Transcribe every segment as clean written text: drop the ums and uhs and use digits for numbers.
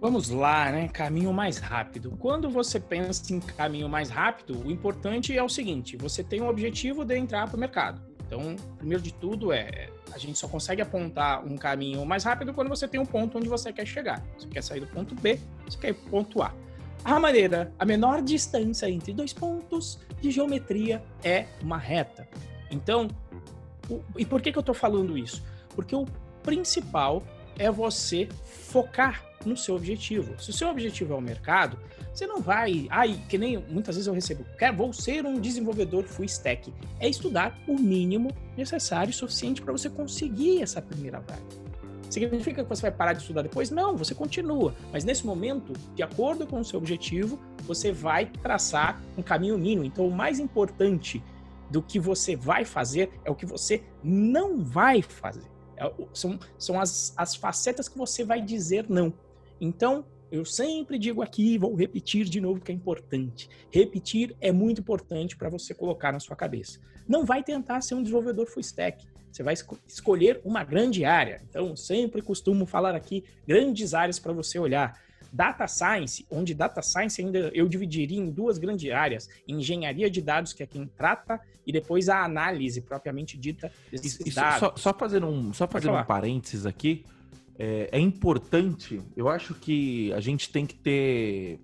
Vamos lá, né? Caminho mais rápido. Quando você pensa em caminho mais rápido, o importante é o seguinte: você tem um objetivo de entrar para o mercado. Então, primeiro de tudo a gente só consegue apontar um caminho mais rápido quando você tem um ponto onde você quer chegar. Você quer sair do ponto B, você quer ir para o ponto A. A menor distância entre dois pontos de geometria é uma reta. Então, e por que eu estou falando isso? Porque o principal é você focar no seu objetivo. Se o seu objetivo é o mercado, você não vai... que nem muitas vezes eu recebo, vou ser um desenvolvedor full stack. É estudar o mínimo necessário e suficiente para você conseguir essa primeira vaga. Significa que você vai parar de estudar depois? Não, você continua. Mas nesse momento, de acordo com o seu objetivo, você vai traçar um caminho mínimo. Então, o mais importante do que você vai fazer é o que você não vai fazer. São as facetas que você vai dizer não. Então, eu sempre digo aqui, vou repetir de novo que é importante. Repetir é muito importante para você colocar na sua cabeça. Não vai tentar ser um desenvolvedor full stack. Você vai escolher uma grande área. Então, sempre costumo falar aqui grandes áreas para você olhar. Data Science, onde Data Science ainda eu dividiria em duas grandes áreas. Engenharia de dados, que é quem trata, e depois a análise propriamente dita desses dados. Só fazendo um parênteses aqui, é importante, eu acho que a gente tem que ter...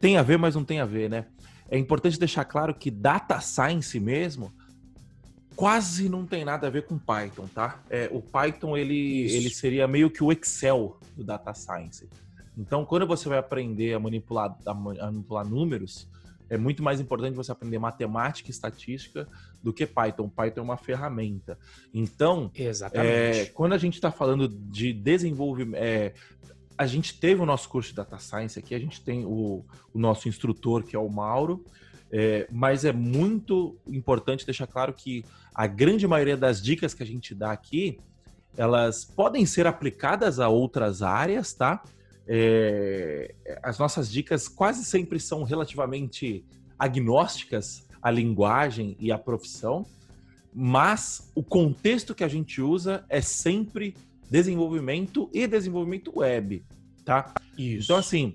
tem a ver, mas não tem a ver, né? É importante deixar claro que Data Science mesmo quase não tem nada a ver com Python, tá? O Python, ele seria meio que o Excel do Data Science. Então, quando você vai aprender a manipular números, é muito mais importante você aprender matemática e estatística do que Python. Python é uma ferramenta. Então, quando a gente está falando de desenvolvimento... a gente teve o nosso curso de Data Science aqui, a gente tem o nosso instrutor, que é o Mauro, mas é muito importante deixar claro que a grande maioria das dicas que a gente dá aqui, elas podem ser aplicadas a outras áreas, tá? As nossas dicas quase sempre são relativamente agnósticas à linguagem e à profissão, mas o contexto que a gente usa é sempre desenvolvimento e desenvolvimento web, tá? Isso. Então, assim,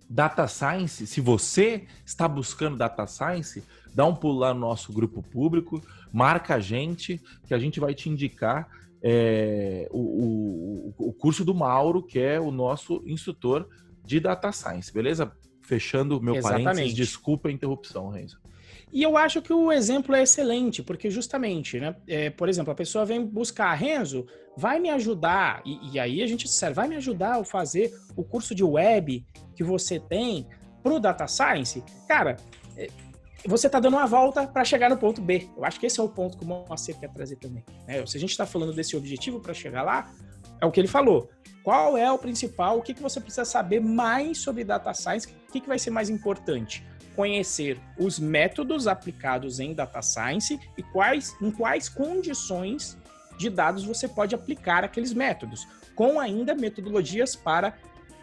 Data Science, se você está buscando Data Science, dá um pulo lá no nosso grupo público, marca a gente, que a gente vai te indicar o curso do Mauro, que é o nosso instrutor de Data Science, beleza? Fechando o meu parênteses, desculpa a interrupção, Renzo. E eu acho que o exemplo é excelente, porque justamente, né? Por exemplo, a pessoa vem buscar, Renzo, vai me ajudar, e aí a gente disser, vai me ajudar a fazer o curso de web que você tem pro Data Science? Cara, você tá dando uma volta para chegar no ponto B. Eu acho que esse é o ponto que o Moacir quer trazer também. Se a gente está falando desse objetivo para chegar lá, é o que ele falou. Qual é o principal? O que você precisa saber mais sobre Data Science? O que vai ser mais importante? Conhecer os métodos aplicados em Data Science e em quais condições de dados você pode aplicar aqueles métodos, com ainda metodologias para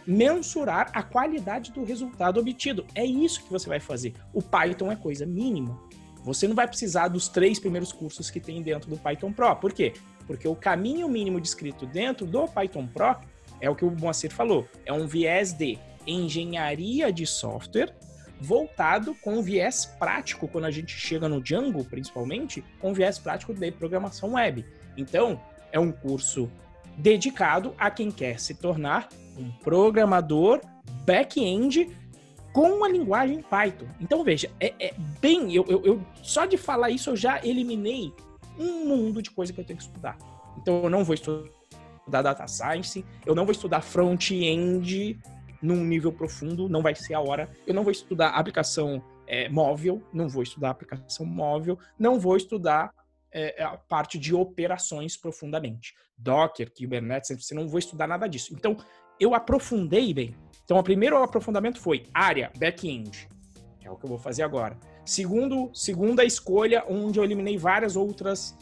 mensurar a qualidade do resultado obtido. É isso que você vai fazer. O Python é coisa mínima. Você não vai precisar dos 3 primeiros cursos que tem dentro do Python Pro. Por quê? Porque o caminho mínimo descrito dentro do Python Pro é o que o Moacir falou. É um viés de engenharia de software voltado com viés prático, quando a gente chega no Django, principalmente, com viés prático de programação web. Então, é um curso dedicado a quem quer se tornar um programador back-end com a linguagem Python. Então, veja, eu só de falar isso eu já eliminei um mundo de coisa que eu tenho que estudar. Então, eu não vou estudar Data Science, eu não vou estudar front-end num nível profundo, não vai ser a hora. Eu não vou estudar aplicação móvel, não vou estudar a parte de operações profundamente. Docker, Kubernetes, você não vou estudar nada disso. Então, eu aprofundei bem. Então, o primeiro aprofundamento foi área, back-end, que é o que eu vou fazer agora. Segunda escolha, onde eu eliminei vários outros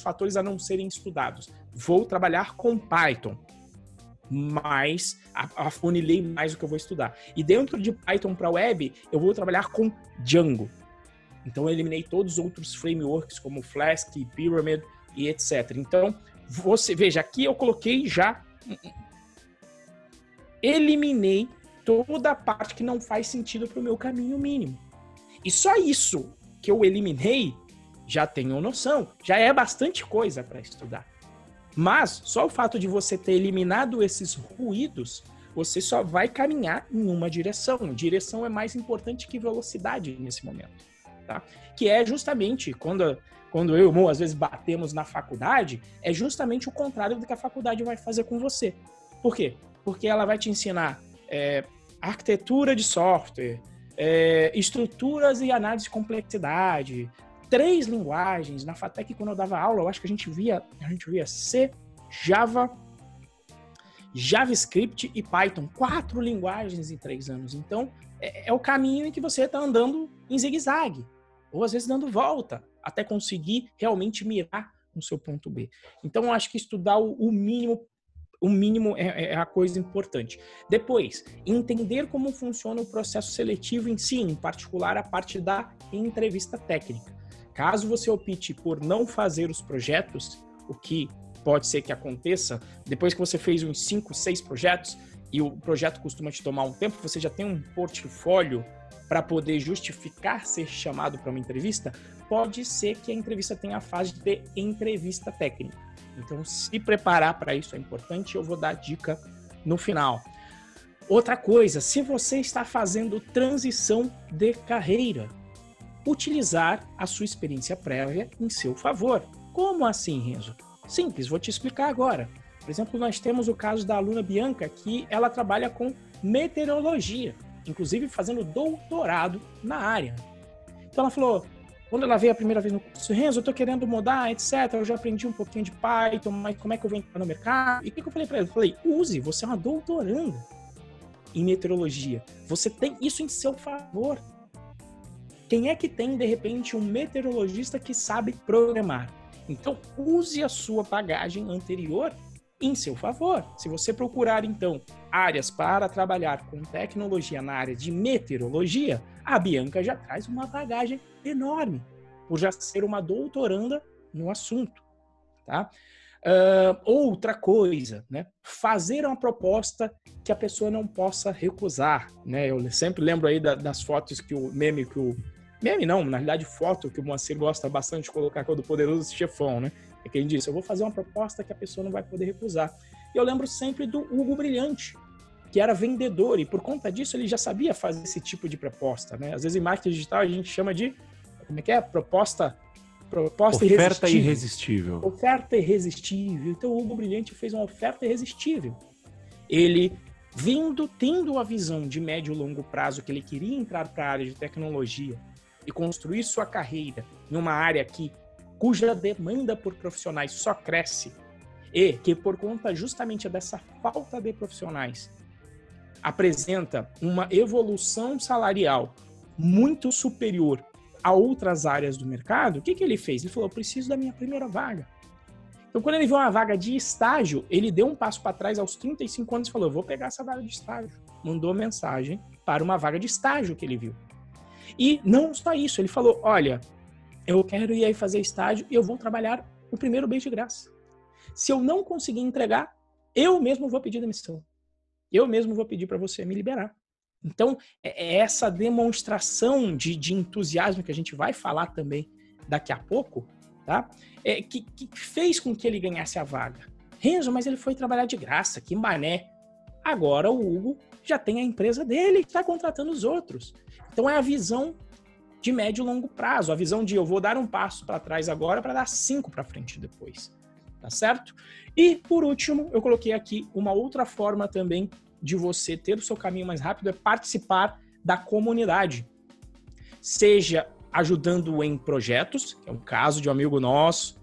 fatores a não serem estudados. Vou trabalhar com Python, mas afunilei mais o que eu vou estudar. E dentro de Python para web, eu vou trabalhar com Django. Então, eu eliminei todos os outros frameworks, como Flask, Pyramid e etc. Então, você veja, aqui eu coloquei já eliminei toda a parte que não faz sentido para o meu caminho mínimo. E só isso que eu eliminei, já tenho noção, já é bastante coisa para estudar. Mas só o fato de você ter eliminado esses ruídos, você só vai caminhar em uma direção. Direção é mais importante que velocidade nesse momento, tá? Que é justamente quando eu e o Mo às vezes batemos na faculdade, é justamente o contrário do que a faculdade vai fazer com você. Por quê? Porque ela vai te ensinar arquitetura de software, estruturas e análise de complexidade, 3 linguagens. Na FATEC, quando eu dava aula, eu acho que a gente via C, Java, JavaScript e Python. 4 linguagens em 3 anos. Então, é o caminho em que você está andando em zigue-zague, ou às vezes dando volta, até conseguir realmente mirar no seu ponto B. Então, eu acho que estudar o mínimo é a coisa importante. Depois, entender como funciona o processo seletivo em si, em particular a parte da entrevista técnica. Caso você opte por não fazer os projetos, o que pode ser que aconteça, depois que você fez uns 5, 6 projetos, e o projeto costuma te tomar um tempo, você já tem um portfólio para poder justificar ser chamado para uma entrevista, pode ser que a entrevista tenha a fase de entrevista técnica. Então, se preparar para isso é importante, eu vou dar dica no final. Outra coisa, se você está fazendo transição de carreira, utilizar a sua experiência prévia em seu favor. Como assim, Renzo? Simples, vou te explicar agora. Por exemplo, nós temos o caso da aluna Bianca, que ela trabalha com meteorologia, inclusive fazendo doutorado na área. Então ela falou, quando ela veio a primeira vez no curso, Renzo, eu tô querendo mudar, etc. Eu já aprendi um pouquinho de Python, mas como é que eu vou entrar no mercado? E o que eu falei para ela? Eu falei, use, você é uma doutoranda em meteorologia. Você tem isso em seu favor. Quem é que tem, de repente, um meteorologista que sabe programar? Então, use a sua bagagem anterior em seu favor. Se você procurar, então, áreas para trabalhar com tecnologia na área de meteorologia, a Bianca já traz uma bagagem enorme, por já ser uma doutoranda no assunto, tá? Outra coisa, né? Fazer uma proposta que a pessoa não possa recusar, né? Eu sempre lembro aí das fotos que o meme não, na realidade foto que o Moacir gosta bastante de colocar, que é o do Poderoso Chefão, né? É que ele disse, eu vou fazer uma proposta que a pessoa não vai poder recusar. E eu lembro sempre do Hugo Brilhante, que era vendedor, e por conta disso ele já sabia fazer esse tipo de proposta, né? Às vezes em marketing digital a gente chama de, como é que é? Proposta oferta irresistível. Oferta irresistível. Então o Hugo Brilhante fez uma oferta irresistível. Ele, tendo a visão de médio e longo prazo que ele queria entrar para a área de tecnologia e construir sua carreira em uma área cuja demanda por profissionais só cresce, e que por conta justamente dessa falta de profissionais apresenta uma evolução salarial muito superior a outras áreas do mercado, o que ele fez? Ele falou, eu preciso da minha primeira vaga. Então, quando ele viu uma vaga de estágio, ele deu um passo para trás aos 35 anos e falou, eu vou pegar essa vaga de estágio. Mandou mensagem para uma vaga de estágio que ele viu. E não só isso, ele falou, olha, eu quero ir aí fazer estágio e eu vou trabalhar o primeiro mês de graça. Se eu não conseguir entregar, eu mesmo vou pedir demissão. Eu mesmo vou pedir para você me liberar. Então, é essa demonstração de entusiasmo que a gente vai falar também daqui a pouco, tá? Que fez com que ele ganhasse a vaga. Renzo, mas ele foi trabalhar de graça, que mané. Agora o Hugo já tem a empresa dele que está contratando os outros. Então é a visão de médio e longo prazo, a visão de eu vou dar um passo para trás agora para dar 5 para frente depois, tá certo? E por último, eu coloquei aqui uma outra forma também de você ter o seu caminho mais rápido, é participar da comunidade. Seja ajudando em projetos, que é um caso de um amigo nosso,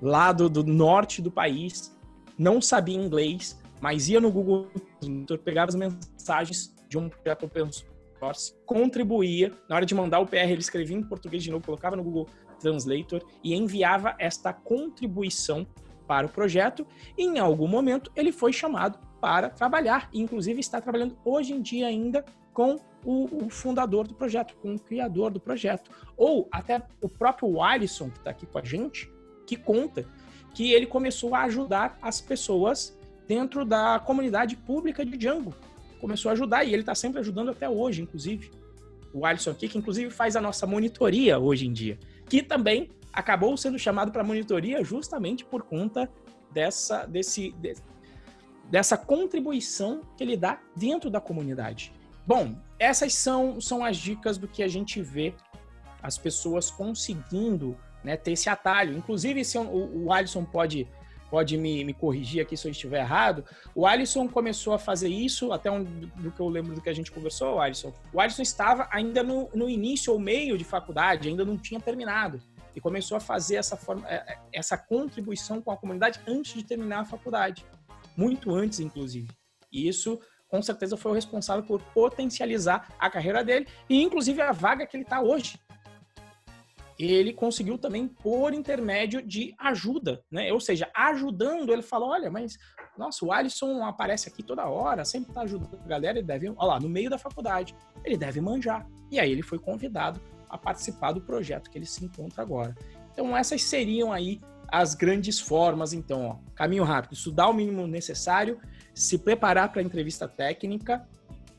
lá do norte do país, não sabia inglês, mas ia no Google, pegava as mensagens de um projeto open source, contribuía, na hora de mandar o PR, ele escrevia em português de novo, colocava no Google Translator e enviava esta contribuição para o projeto, e em algum momento ele foi chamado para trabalhar, e inclusive está trabalhando hoje em dia ainda com o fundador do projeto, com o criador do projeto, ou até o próprio Alisson, que está aqui com a gente, que conta que ele começou a ajudar as pessoas dentro da comunidade pública de Django. começou a ajudar e ele está sempre ajudando até hoje, inclusive. O Alisson aqui, que inclusive faz a nossa monitoria hoje em dia, que também acabou sendo chamado para monitoria justamente por conta dessa contribuição que ele dá dentro da comunidade. Bom, essas são as dicas do que a gente vê as pessoas conseguindo, né, ter esse atalho. Inclusive, o Alisson pode me corrigir aqui se eu estiver errado. O Alisson começou a fazer isso, até do que eu lembro do que a gente conversou, Alisson. O Alisson estava ainda no início ou meio de faculdade, ainda não tinha terminado. E começou a fazer essa contribuição com a comunidade antes de terminar a faculdade. Muito antes, inclusive. E isso, com certeza, foi o responsável por potencializar a carreira dele e, inclusive, a vaga que ele está hoje. Ele conseguiu também por intermédio de ajuda, né? Ou seja, ajudando, ele falou, olha, mas, nossa, o Alisson aparece aqui toda hora, sempre está ajudando a galera, ele deve, olha lá, no meio da faculdade, ele deve manjar. E aí ele foi convidado a participar do projeto que ele se encontra agora. Então essas seriam aí as grandes formas, então, ó, caminho rápido, estudar o mínimo necessário, se preparar para a entrevista técnica,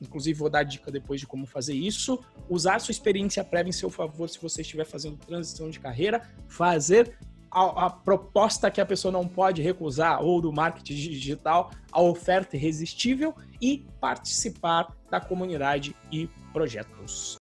inclusive vou dar dica depois de como fazer isso, usar sua experiência prévia em seu favor se você estiver fazendo transição de carreira, fazer a proposta que a pessoa não pode recusar, ou do marketing digital, a oferta irresistível e participar da comunidade e projetos.